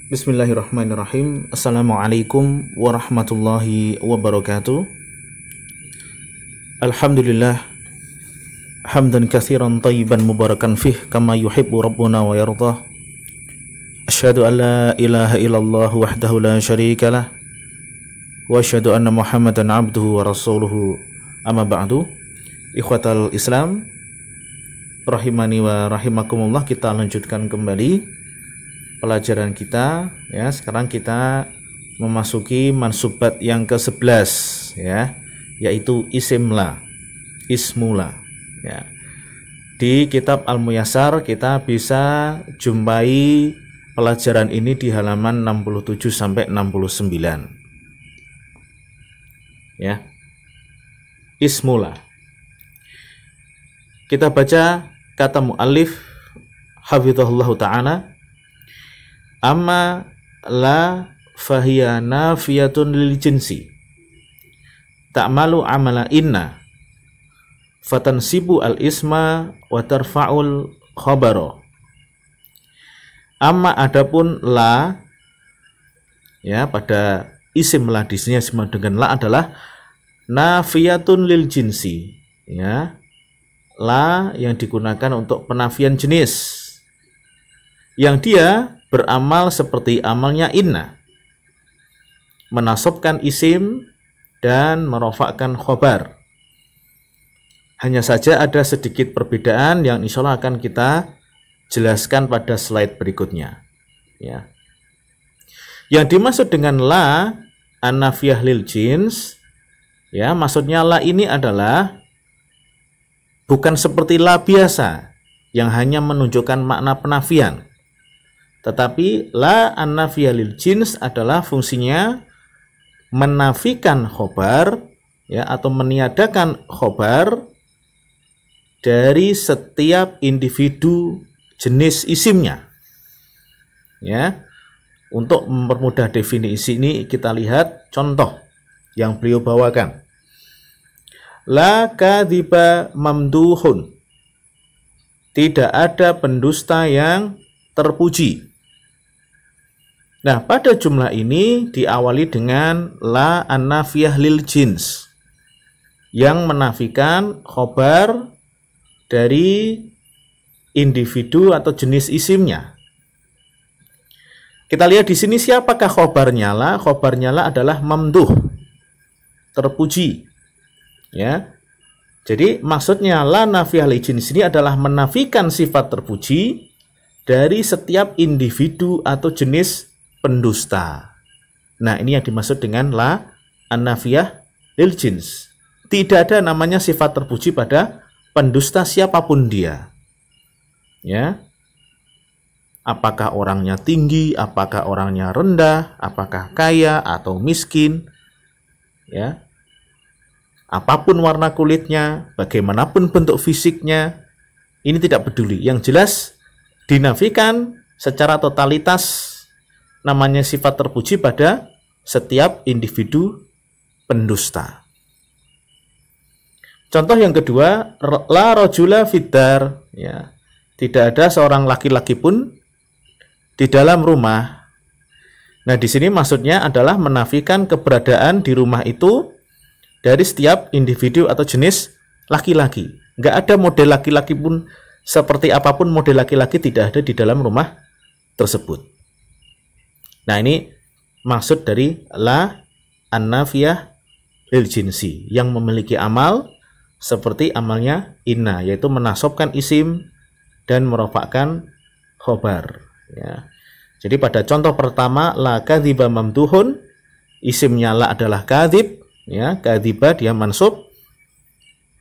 Bismillahirrahmanirrahim. Assalamualaikum warahmatullahi wabarakatuh. Alhamdulillah hamdan katsiran thayyiban mubarakan fih kama yuhibbu rabbuna wa yardah. Asyhadu an la ilaha illallah wahdahu la syarikalah wa asyhadu anna Muhammadan abduhu wa rasuluhu. Amma ba'du. Ikhwatal Islam rahimani wa rahimakumullah, kita lanjutkan kembali pelajaran kita ya. Sekarang kita memasuki mansubat yang ke-11 ya, yaitu isimla, ismula ya. Di kitab Al-Muyassar kita bisa jumpai pelajaran ini di halaman 67 sampai 69 ya. Ismula. Kita baca kata muallif hafizahullahu ta'ala, amma la fahiya nafiyatun lil jinsi ta'malu amala inna fatansibu al isma wa tarfa'ul khabaro. Amma adapun la ya, pada isim la di sini sama dengan la adalah nafiyatun lil jinsi ya. La yang digunakan untuk penafian jenis, yang dia beramal seperti amalnya inna, menasabkan isim dan merofakkan khobar. Hanya saja ada sedikit perbedaan yang insya Allah akan kita jelaskan pada slide berikutnya ya. Yang dimaksud dengan la an-nafiyah lil jins ya, maksudnya la ini adalah bukan seperti la biasa yang hanya menunjukkan makna penafian, tetapi la an-nafiyah lil jins adalah fungsinya menafikan khobar ya, atau meniadakan khobar dari setiap individu jenis isimnya ya. Untuk mempermudah definisi ini kita lihat contoh yang beliau bawakan. La kadhiba mamduhun, tidak ada pendusta yang terpuji. Nah, pada jumlah ini diawali dengan la an-nafiyah lil jins yang menafikan khobar dari individu atau jenis isimnya. Kita lihat di sini siapakah khobarnya la? Khobarnya la adalah mamduh, terpuji ya. Jadi maksudnya la nafiyah lil jins ini adalah menafikan sifat terpuji dari setiap individu atau jenis pendusta. Nah, ini yang dimaksud dengan la an-nafiyah lil jins. Tidak ada namanya sifat terpuji pada pendusta siapapun dia ya. Apakah orangnya tinggi, apakah orangnya rendah, apakah kaya atau miskin ya, apapun warna kulitnya, bagaimanapun bentuk fisiknya, ini tidak peduli. Yang jelas dinafikan secara totalitas namanya sifat terpuji pada setiap individu pendusta. Contoh yang kedua, la rajula fiddar ya, tidak ada seorang laki-laki pun di dalam rumah. Nah, di sini maksudnya adalah menafikan keberadaan di rumah itu dari setiap individu atau jenis laki-laki. Nggak ada model laki-laki pun, seperti apapun model laki-laki tidak ada di dalam rumah tersebut. Nah, ini maksud dari la an-nafiyah lil jinsi yang memiliki amal seperti amalnya inna, yaitu menasabkan isim dan merofakkan khobar ya. Jadi pada contoh pertama la kadhiba mamduhun, isimnya la adalah kadhib ya, kadhiba dia mansub,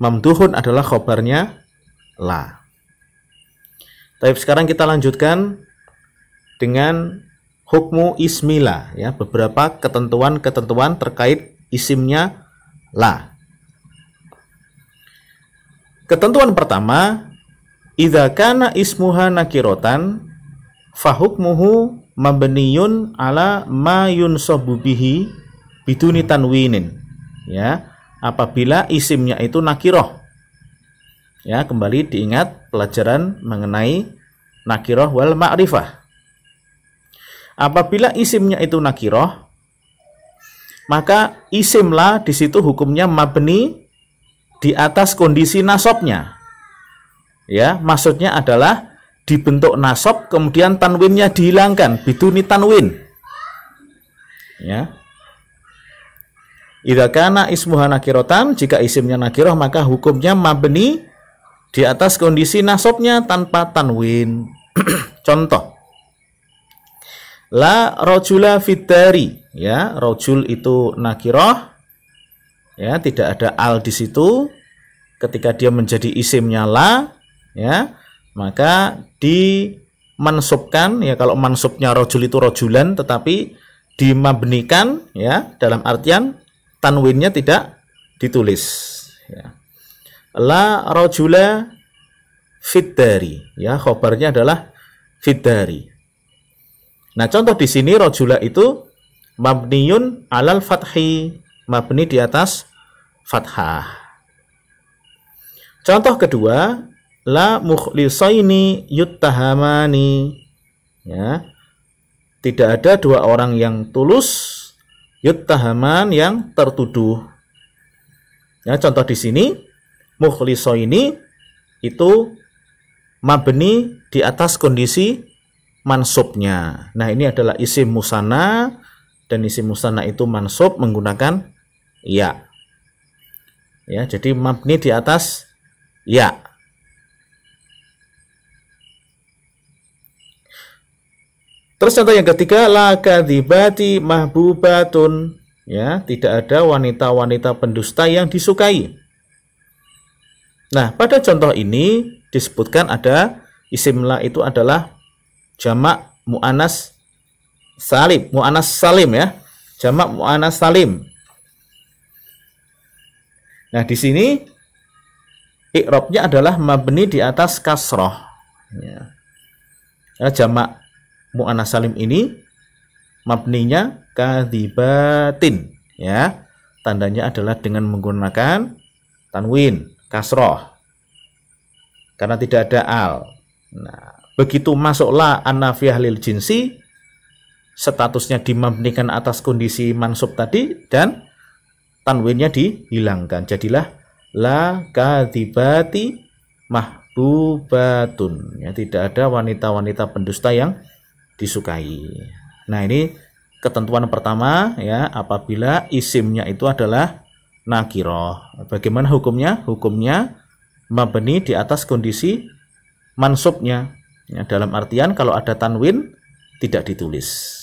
mamduhun adalah khobarnya la. Tapi sekarang kita lanjutkan dengan hukmu ismila ya, beberapa ketentuan-ketentuan terkait isimnya la. Ketentuan pertama, idza kana ismuha nakirotan fahukmuhu mabniyun ala ma yunsabu bihi biduni tanwinin ya. Apabila isimnya itu nakiroh ya, kembali diingat pelajaran mengenai nakiroh wal ma'rifah. Apabila isimnya itu nakiroh, maka isim la di situ hukumnya mabni di atas kondisi nasabnya. Ya, maksudnya adalah dibentuk nasab kemudian tanwinnya dihilangkan, biduni tanwin. Ya. Idza kana ismuha nakirotan, jika isimnya nakiroh maka hukumnya mabni di atas kondisi nasabnya tanpa tanwin. Contoh, la rajula fiddari, ya, rajul itu nakiroh, ya, tidak ada al di situ. Ketika dia menjadi isimnya la, ya, maka dimansubkan, ya, kalau mansubnya rajul itu rajulan, tetapi dimabnikan, ya, dalam artian tanwinnya tidak ditulis, ya. La rajula fiddari, ya, khobarnya adalah fiddari. Nah, contoh di sini rajula itu mabniyun alal fathi, mabni di atas fathah. Contoh kedua, la mukhlisaini yuttahamani, ya, tidak ada dua orang yang tulus, yuttahaman yang tertuduh. Ya, contoh di sini mukhlisaini itu mabni di atas kondisi mansubnya. Nah, ini adalah isim musanna, dan isim musanna itu mansub menggunakan ya. Ya, jadi mabni di atas ya. Terus contoh yang ketiga, la kadzibati mahbubatun, ya, tidak ada wanita-wanita pendusta yang disukai. Nah, pada contoh ini disebutkan ada isim la itu adalah jamak mu'anas salim, mu'anas salim, ya, jamak mu'anas salim. Nah, di sini i'rabnya adalah mabni di atas kasroh, ya. Ya, jamak mu'anas salim ini mabninya kadzibatin, ya, tandanya adalah dengan menggunakan tanwin kasroh karena tidak ada al. Nah, begitu masuklah an-nafiyah lil jinsi, statusnya dimabnikan atas kondisi mansub tadi dan tanwinnya dihilangkan, jadilah la kadzibati mahbubatun, ya, tidak ada wanita-wanita pendusta yang disukai. Nah, ini ketentuan pertama, ya, apabila isimnya itu adalah nakiroh. Bagaimana hukumnya? Hukumnya mabni di atas kondisi mansubnya, ya, dalam artian kalau ada tanwin tidak ditulis.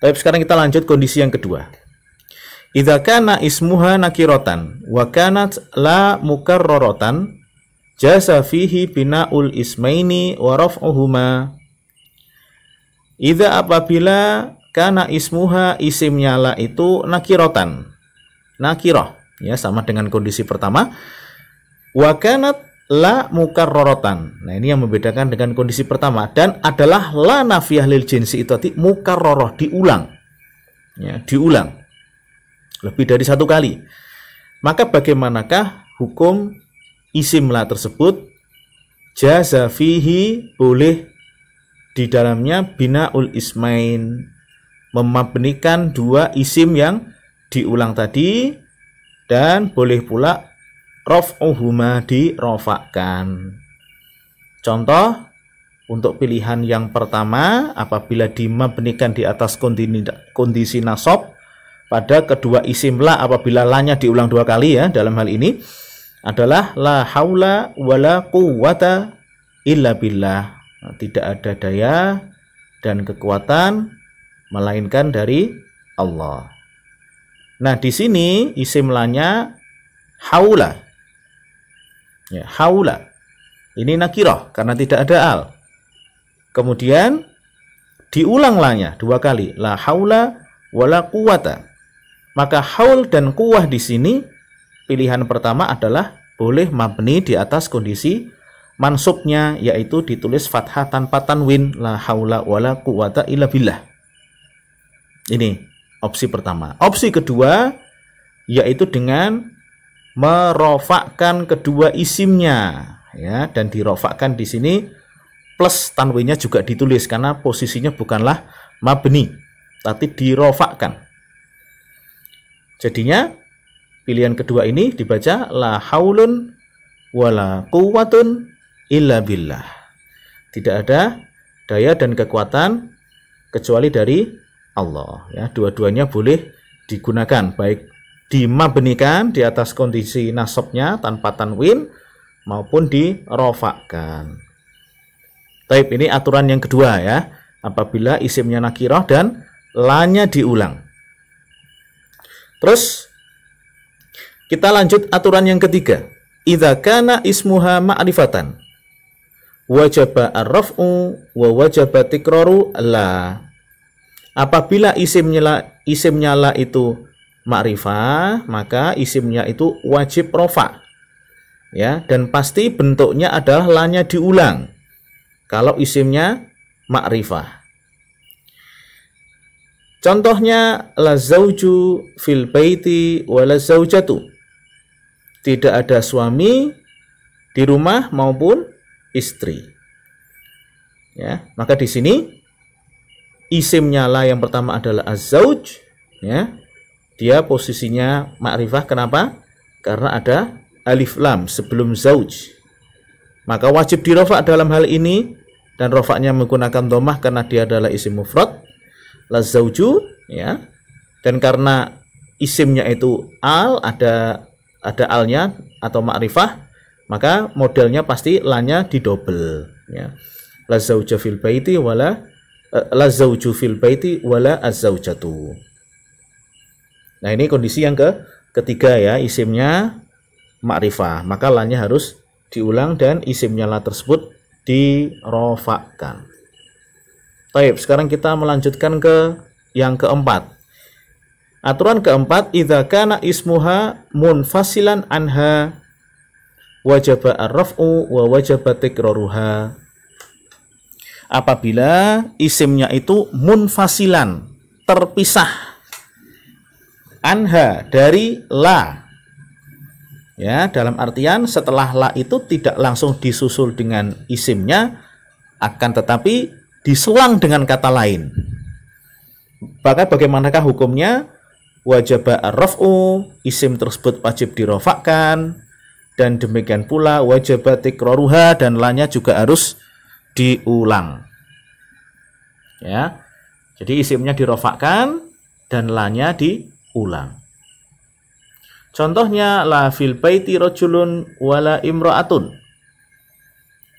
Tapi sekarang kita lanjut kondisi yang kedua. Idza kana ismuha nakirotan wa kanat la mukarraratan jasa fihi bina'ul ismaini wa raf'uhuma. Idza apabila kana ismuha isimnya la itu nakirotan, nakiroh, ya, sama dengan kondisi pertama. Wa kanat la mukarraratan. Nah, ini yang membedakan dengan kondisi pertama, dan adalah la nafiyah lil jinsi itu tadi mukarrarah, diulang, ya, diulang lebih dari satu kali. Maka bagaimanakah hukum isim la tersebut? Jaza fihi, boleh di dalamnya bina'ul ismain, memabnikan dua isim yang diulang tadi, dan boleh pula raf'uhuma, dirofakkan. Contoh untuk pilihan yang pertama, apabila dimabnikan di atas kondisi nasab pada kedua isim la, apabila lanya diulang dua kali, ya, dalam hal ini adalah la haula wala quwwata illa billah, tidak ada daya dan kekuatan melainkan dari Allah. Nah, di sini isim lanya haula, ya, haula ini nakirah karena tidak ada al. Kemudian diulang lanya dua kali, la haula wala quwwata. Maka haul dan quwwah di sini pilihan pertama adalah boleh mabni di atas kondisi mansubnya, yaitu ditulis fathah tanpa tanwin, la haula wala quwwata illa billah. Ini opsi pertama. Opsi kedua yaitu dengan merofakkan kedua isimnya, ya, dan dirofakkan di sini plus tanwinnya juga ditulis karena posisinya bukanlah mabni tapi dirofakkan. Jadinya pilihan kedua ini dibaca la haulun wala quwwatun illa billah. Tidak ada daya dan kekuatan kecuali dari Allah. Ya, dua-duanya boleh digunakan, baik dimabnikan di atas kondisi nasabnya tanpa tanwin maupun dirofakkan. Taib, ini aturan yang kedua ya, apabila isimnya nakirah dan la-nya diulang. Terus kita lanjut aturan yang ketiga. Idza kana ismuha ma'rifatan wajaba ar-raf'u wa wajaba tikraru la. Apabila isimnya la itu ma'rifah, maka isimnya itu wajib rofa. Ya, dan pasti bentuknya adalah la-nya diulang. Kalau isimnya ma'rifah. Contohnya la zauju fil baiti wa la zaujatu. Tidak ada suami di rumah maupun istri. Ya, maka di sini isimnya la yang pertama adalah az-zauj, ya. Dia posisinya ma'rifah. Kenapa? Karena ada alif lam sebelum zauj. Maka wajib dirofa dalam hal ini, dan rofaknya menggunakan dhammah karena dia adalah isim mufrad. La zauju, ya. Dan karena isimnya itu al, ada alnya atau ma'rifah, maka modelnya pasti la-nya didobel, ya. La zauja fil baiti wala la zauju fil baiti wala az-zaujatu. Nah, ini kondisi yang ketiga ya, isimnya ma'rifah, maka la-nya harus diulang dan isimnya la tersebut dirofakkan. Baik, sekarang kita melanjutkan ke yang keempat. Aturan keempat, idza kana ismuha munfasilan anha wajaba ar-raf'u wa wajaba tikraruha. Apabila isimnya itu munfasilan, terpisah, anha, dari la. Ya, dalam artian setelah la itu tidak langsung disusul dengan isimnya, akan tetapi diselang dengan kata lain. Maka bagaimanakah hukumnya? Wajaba ar-raf'u, isim tersebut wajib dirofakkan, dan demikian pula wajaba tikraruha, dan la-nya juga harus diulang. Ya. Jadi isimnya dirofakkan dan la-nya diulang. Contohnya la fil baiti rajulun wala imra'atun.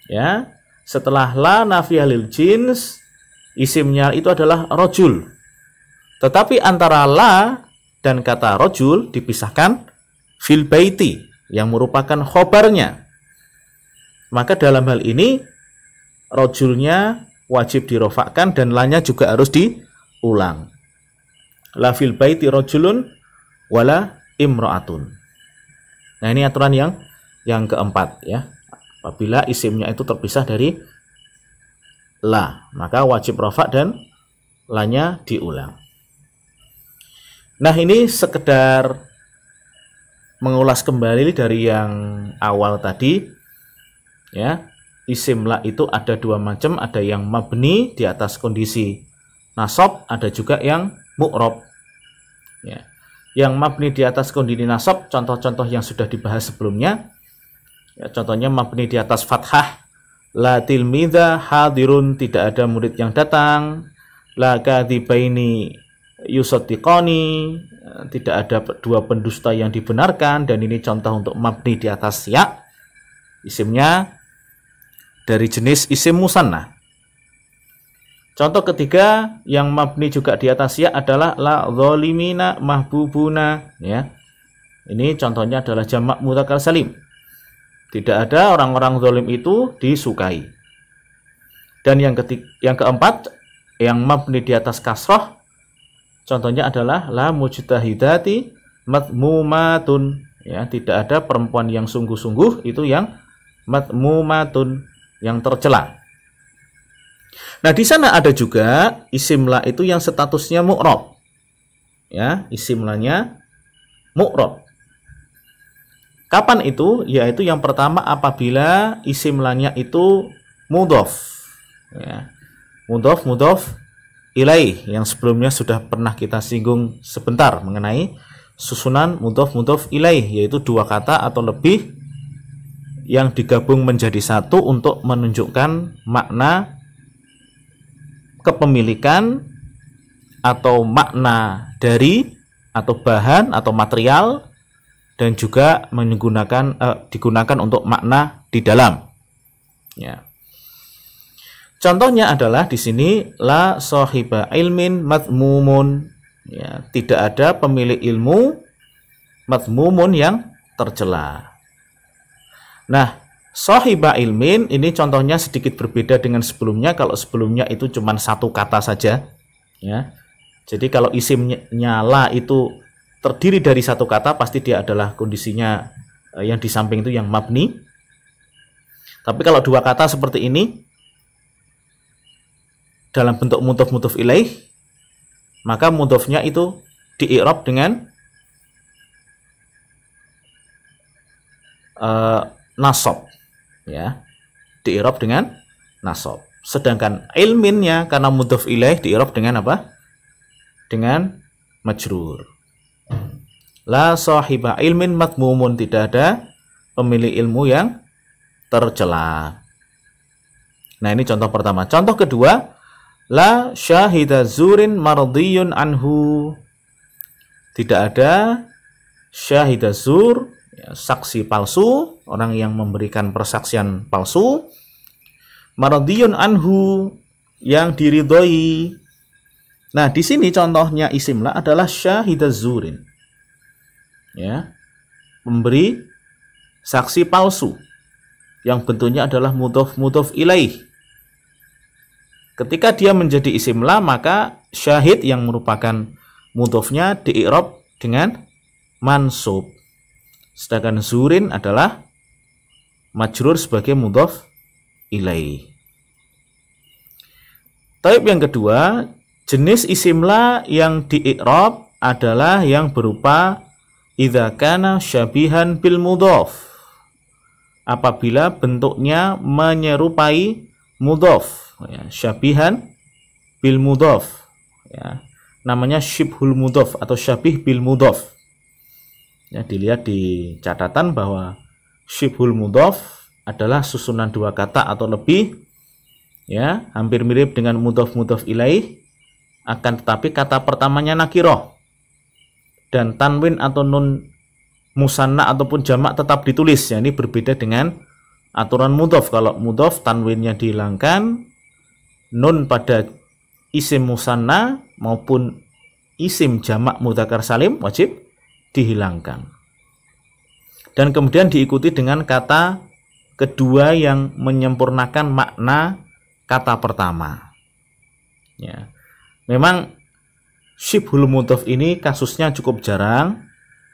Ya. Setelah la nafiyah lil jins, isimnya itu adalah rojul. Tetapi antara la dan kata rojul dipisahkan fil baiti, yang merupakan khobarnya. Maka dalam hal ini rojulnya wajib dirofakkan dan la-nya juga harus diulang. La fil baiti rojulun wala imra'atun. Nah, ini aturan yang keempat ya. Apabila isimnya itu terpisah dari la, maka wajib rofak dan la-nya diulang. Nah, ini sekedar mengulas kembali dari yang awal tadi ya. Isim la itu ada dua macam, ada yang mabni di atas kondisi nasab, ada juga yang mu'rob ya. Yang mabni di atas kondisi nasab, contoh-contoh yang sudah dibahas sebelumnya ya, contohnya mabni di atas fathah, la tilmidha hadirun, tidak ada murid yang datang. La kadzibaini yusaddiqani, tidak ada dua pendusta yang dibenarkan. Dan ini contoh untuk mabni di atas ya, isimnya dari jenis isim musanna. Contoh ketiga yang mabni juga di atas ya adalah la zalimina mahbubuna ya. Ini contohnya adalah jamak mudzakkar salim. Tidak ada orang-orang zalim itu disukai. Dan yang keempat yang mabni di atas kasrah, contohnya adalah la mujtahidati madmumatun ya. Tidak ada perempuan yang sungguh-sungguh, itu yang madmumatun, yang tercela. Nah, di sana ada juga isim la itu yang statusnya mu'rob. Ya, isim la-nya mu'rob. Kapan itu? Yaitu yang pertama apabila isim la-nya itu mudhof. ya. Mudhof ilaih yang sebelumnya sudah pernah kita singgung sebentar mengenai susunan mudhof ilaih, yaitu dua kata atau lebih yang digabung menjadi satu untuk menunjukkan makna kepemilikan atau makna dari atau bahan atau material, dan juga digunakan untuk makna di dalam. Ya. Contohnya adalah di sini la sahiba ilmin madmumun. Ya, tidak ada pemilik ilmu madmumun yang tercela. Nah, sahiba ilmin ini contohnya sedikit berbeda dengan sebelumnya. Kalau sebelumnya itu cuma satu kata saja, ya. Jadi kalau isimnya la itu terdiri dari satu kata, pasti dia adalah kondisinya yang di samping itu yang mabni. Tapi kalau dua kata seperti ini dalam bentuk mudhof ilaih, maka mudhofnya itu di-i'rab dengan nasab, ya, di-i'rab dengan nasab. Sedangkan ilminnya karena mudhof ilaih di-i'rab dengan apa? Dengan majrur. La sahiba ilmin madmumun, tidak ada pemilik ilmu yang tercela. Nah, ini contoh pertama. Contoh kedua, la syahida zurin mardiyun anhu. Tidak ada syahida zur, ya, saksi palsu, orang yang memberikan persaksian palsu, mardiyun anhu, yang diridhoi. Nah, di sini contohnya isim la adalah syahida zurin, ya, memberi saksi palsu yang bentuknya adalah mudhof ilaih. Ketika dia menjadi isim la, maka syahid yang merupakan mudhofnya di-i'rab dengan mansub. Sedangkan zurin adalah majrur sebagai mudhof ilaih. Taib yang kedua, jenis isim la yang di-i'rab adalah yang berupa idza kana syabihan bil mudhof. Apabila bentuknya menyerupai mudhof. Ya, syabihan bil mudhof, ya, namanya syibhul mudhof atau syabih bil mudhof. Ya, dilihat di catatan bahwa syibhul mudhof adalah susunan dua kata atau lebih, ya, hampir mirip dengan mudhof ilaih, akan tetapi kata pertamanya nakiroh dan tanwin atau nun musanna ataupun jamak tetap ditulis. Ya, ini berbeda dengan aturan mudhof. Kalau mudhof tanwinnya dihilangkan, nun pada isim musanna maupun isim jamak mudzakkar salim wajib dihilangkan. Dan kemudian diikuti dengan kata kedua yang menyempurnakan makna kata pertama. Ya. Memang syibhul mudhof ini kasusnya cukup jarang,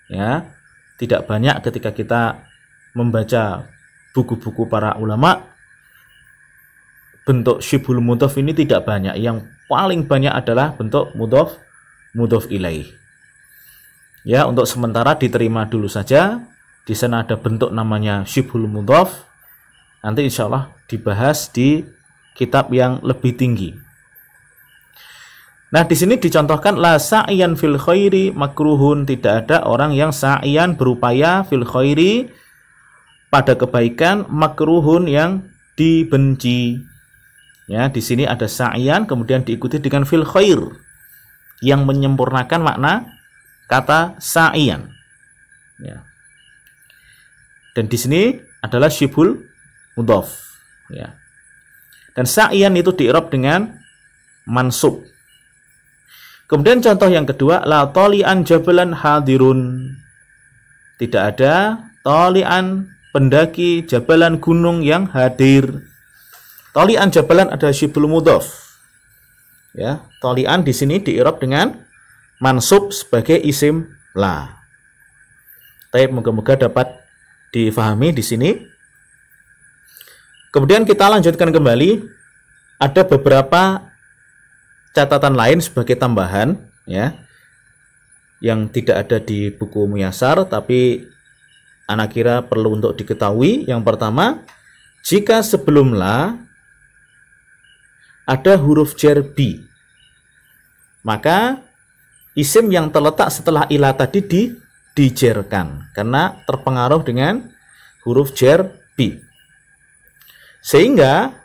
ya. Tidak banyak ketika kita membaca buku-buku para ulama. Bentuk syibhul mudhof ini tidak banyak. Yang paling banyak adalah bentuk mudhof ilaih. Ya, untuk sementara diterima dulu saja. Di sana ada bentuk namanya syibhul mudhof. Nanti insya Allah dibahas di kitab yang lebih tinggi. Nah, di sini dicontohkan la sa'iyan fil khairi makruhun. Tidak ada orang yang sa'iyan berupaya fil khairi pada kebaikan, makruhun yang dibenci. Ya, di sini ada sa'iyan kemudian diikuti dengan fil khair yang menyempurnakan makna kata sa'iyan. Ya. Dan di sini adalah syibhul mudhof. Ya. Dan sa'iyan itu di-i'rab dengan mansub. Kemudian contoh yang kedua, la tali'an jabalan hadirun. Tidak ada tali'an pendaki jabalan gunung yang hadir. Tali'an jabalan ada syibhul mudhof. Ya, tali'an di sini di-i'rab dengan mansub sebagai isim la. Baik, moga-moga dapat difahami di sini. Kemudian kita lanjutkan kembali. Ada beberapa catatan lain sebagai tambahan, ya, yang tidak ada di buku Muyasar, tapi anak kira perlu untuk diketahui. Yang pertama, jika sebelum la ada huruf jar bi, maka isim yang terletak setelah ilah tadi dijerkan karena terpengaruh dengan huruf jar bi. Sehingga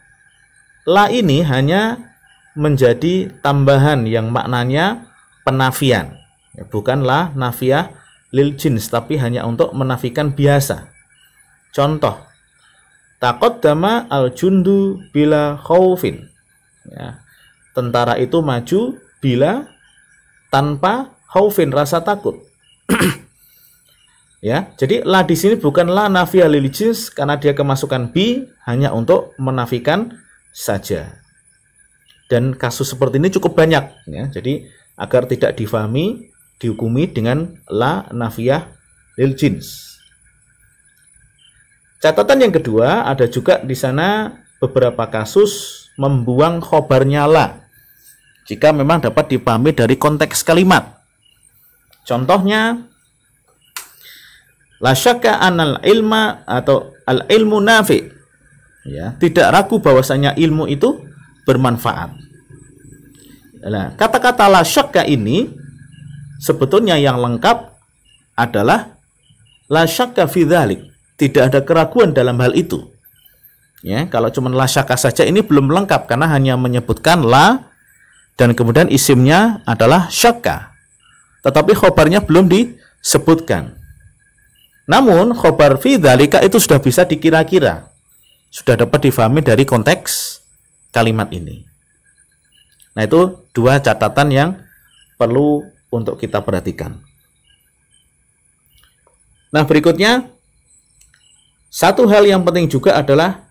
la ini hanya menjadi tambahan yang maknanya penafian. Bukanlah nafiyah lil jins, tapi hanya untuk menafikan biasa. Contoh, taqaddama al-jundu bila khaufin. Ya, tentara itu maju bila tanpa khaufin, rasa takut. Ya, jadi la di sini bukan la nafiyah lil jins karena dia kemasukan bi, hanya untuk menafikan saja. Dan kasus seperti ini cukup banyak, ya. Jadi agar tidak difahami, dihukumi dengan la nafiyah lil jins. Catatan yang kedua, ada juga di sana beberapa kasus membuang khobarnya la jika memang dapat dipahami dari konteks kalimat. Contohnya, la syakka anal ilma atau al ilmu nafi. Ya, tidak ragu bahwasanya ilmu itu bermanfaat. Nah, kata-kata la syakka ini sebetulnya yang lengkap adalah la syakka fi dzalik. Tidak ada keraguan dalam hal itu. Ya, kalau cuma la syakka saja ini belum lengkap karena hanya menyebutkan la dan kemudian isimnya adalah syakka. Tetapi khobarnya belum disebutkan. Namun khobar fi dzalika itu sudah bisa dikira-kira. Sudah dapat difahami dari konteks kalimat ini. Nah, itu dua catatan yang perlu untuk kita perhatikan. Nah, berikutnya, satu hal yang penting juga adalah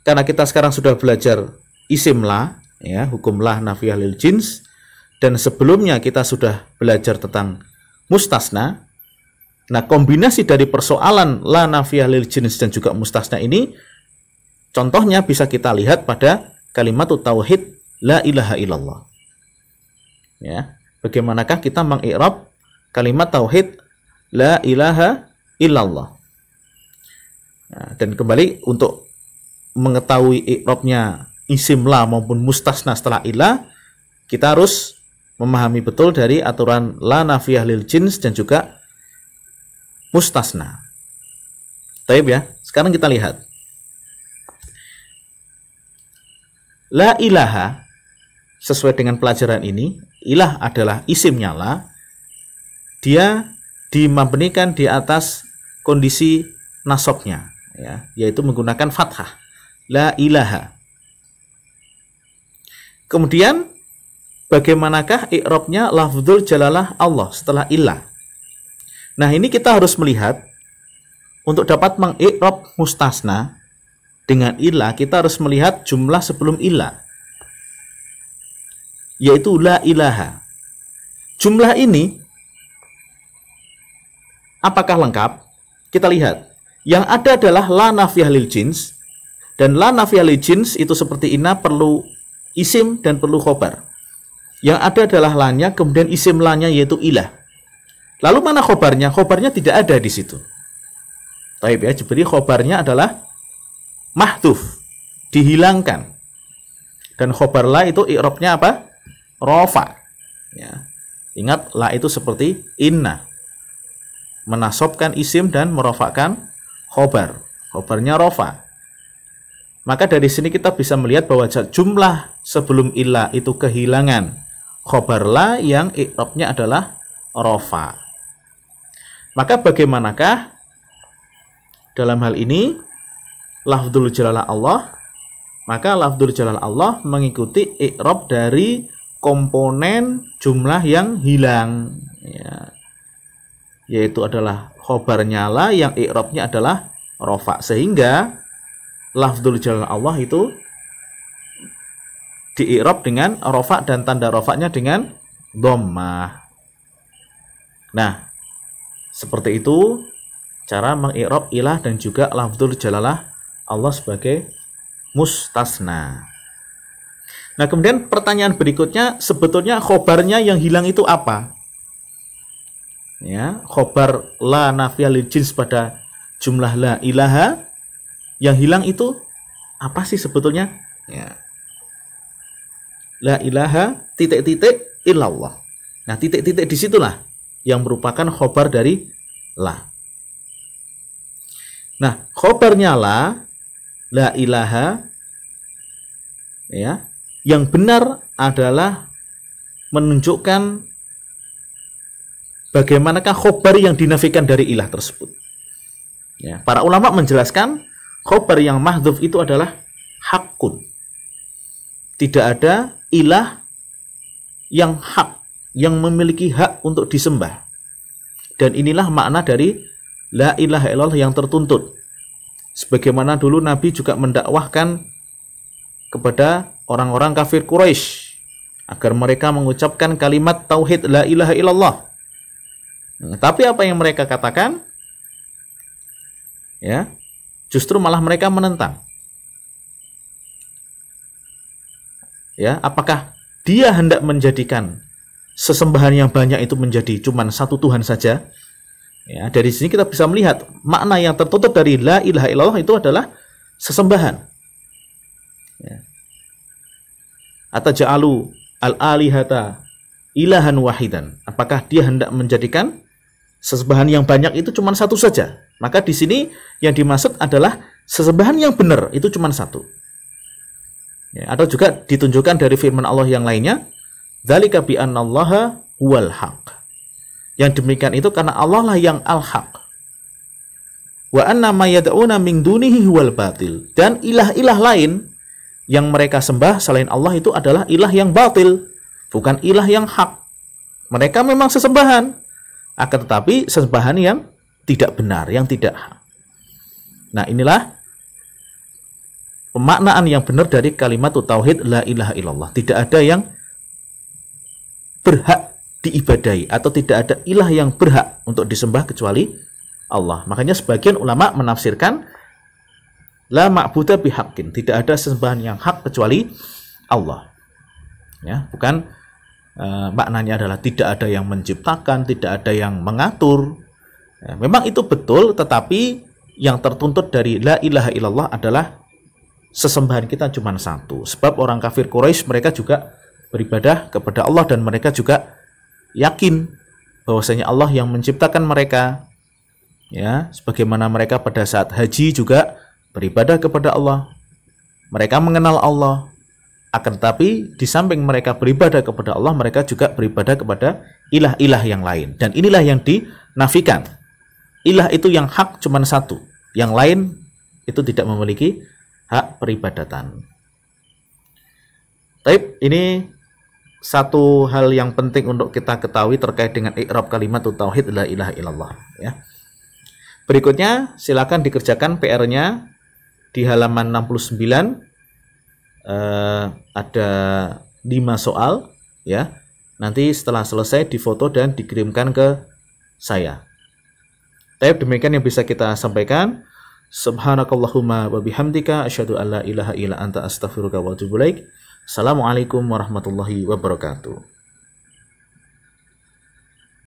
karena kita sekarang sudah belajar isim la, ya, hukum la nafiyah lil jins, dan sebelumnya kita sudah belajar tentang mustasna. Nah, kombinasi dari persoalan la nafiyah lil jins dan juga mustasna ini, contohnya bisa kita lihat pada kalimat tauhid la ilaha illallah. Ya, bagaimanakah kita mengi'rab kalimat tauhid la ilaha illallah? Nah, dan kembali untuk mengetahui i'rabnya isim la maupun mustasna setelah ilah, kita harus memahami betul dari aturan la nafiyah lil jins dan juga mustasna. Taib ya, sekarang kita lihat. La ilaha, sesuai dengan pelajaran ini, ilah adalah isimnya la. Dia dimabnikan di atas kondisi nasabnya, ya, yaitu menggunakan fathah. La ilaha. Kemudian bagaimanakah i'rabnya lafdzul jalalah Allah setelah ilah? Nah, ini kita harus melihat untuk dapat mengi'rab mustasna dengan ilah, kita harus melihat jumlah sebelum ilah, yaitu la ilaha. Jumlah ini apakah lengkap? Kita lihat. Yang ada adalah la nafiyah lil jins, dan la nafiyah lil jins itu seperti ina perlu isim dan perlu khobar. Yang ada adalah lanya, kemudian isim lanya yaitu ilah. Lalu mana khobarnya? Khobarnya tidak ada di situ. Taib ya, jadi khobarnya adalah mahdhuf, dihilangkan. Dan khobar la itu i'rabnya apa? Rofa. Ya. Ingat, la itu seperti inna, menasobkan isim dan merofakkan khobar. Khobarnya rofa. Maka dari sini kita bisa melihat bahwa jumlah sebelum ilah itu kehilangan khobar la yang i'rabnya adalah rofa. Maka bagaimanakah dalam hal ini lafdzul jalalah Allah? Maka lafdzul jalalah Allah mengikuti i'rab dari komponen jumlah yang hilang, ya, yaitu adalah khobarnya la yang i'rabnya adalah rofa, sehingga lafdzul jalalah Allah itu di-i'rab dengan rofa dan tanda rofanya dengan dhammah. Nah, seperti itu cara mengi'rab ilah dan juga lafdzul jalalah Allah sebagai mustasna. Nah, kemudian pertanyaan berikutnya, sebetulnya khobarnya yang hilang itu apa? Ya, khobar la nafiyah lil jins pada jumlah la ilaha, yang hilang itu apa sih sebetulnya? Ya. la ilaha titik-titik illallah. Nah, titik-titik disitulah yang merupakan khobar dari la. Nah, khobarnya la ilaha, ya, yang benar adalah menunjukkan bagaimanakah khobar yang dinafikan dari ilah tersebut. Ya, para ulama menjelaskan khobar yang mahdzuf itu adalah hakun. Tidak ada ilah yang hak, yang memiliki hak untuk disembah. Dan inilah makna dari la ilaha illallah yang tertuntut. Sebagaimana dulu Nabi juga mendakwahkan kepada orang-orang kafir Quraisy agar mereka mengucapkan kalimat tauhid la ilaha illallah. Nah, tapi apa yang mereka katakan? Ya, justru malah mereka menentang. Ya, apakah dia hendak menjadikan sesembahan yang banyak itu menjadi cuma satu Tuhan saja? Ya, dari sini kita bisa melihat makna yang tertutup dari la ilaha illallah itu adalah sesembahan. Ya. Ataja'alu al-alihata ilahan wahidan. Apakah dia hendak menjadikan sesembahan yang banyak itu cuma satu saja? Maka di sini yang dimaksud adalah sesembahan yang benar itu cuma satu. Ya, atau juga ditunjukkan dari firman Allah yang lainnya, dzalika bi annallaha huwal haq. Yang demikian itu karena Allah lah yang al-haq. Wa anna ma yad'una min dunihi huwal batil. Dan ilah-ilah lain yang mereka sembah selain Allah itu adalah ilah yang batil, bukan ilah yang hak. Mereka memang sesembahan, akan tetapi sesembahan yang tidak benar, yang tidak hak. Nah, inilah pemaknaan yang benar dari kalimat tauhid la ilaha illallah. Tidak ada yang berhak diibadahi atau tidak ada ilah yang berhak untuk disembah kecuali Allah. Makanya sebagian ulama menafsirkan la ma'buda bihaqqin, tidak ada sesembahan yang hak kecuali Allah. Ya, bukan maknanya adalah tidak ada yang menciptakan, tidak ada yang mengatur. Ya, memang itu betul, tetapi yang tertuntut dari la ilaha illallah adalah sesembahan kita cuma satu. Sebab orang kafir Quraisy mereka juga beribadah kepada Allah dan mereka juga yakin bahwasanya Allah yang menciptakan mereka. Ya, sebagaimana mereka pada saat haji juga beribadah kepada Allah. Mereka mengenal Allah. Akan tetapi di samping mereka beribadah kepada Allah, mereka juga beribadah kepada ilah-ilah yang lain. Dan inilah yang dinafikan. Ilah itu yang hak cuma satu. Yang lain itu tidak memiliki hak peribadatan. Baik, ini satu hal yang penting untuk kita ketahui terkait dengan i'rab kalimat tauhid la ilaha illallah, ya. Berikutnya silakan dikerjakan PR-nya di halaman 69. Ada 5 soal, ya. Nanti setelah selesai difoto dan dikirimkan ke saya. Baik, demikian yang bisa kita sampaikan. Subhanakallahumma wa bihamdika asyhadu an la ilaha illa anta astaghfiruka wa atubu ilaik. Assalamualaikum warahmatullahi wabarakatuh.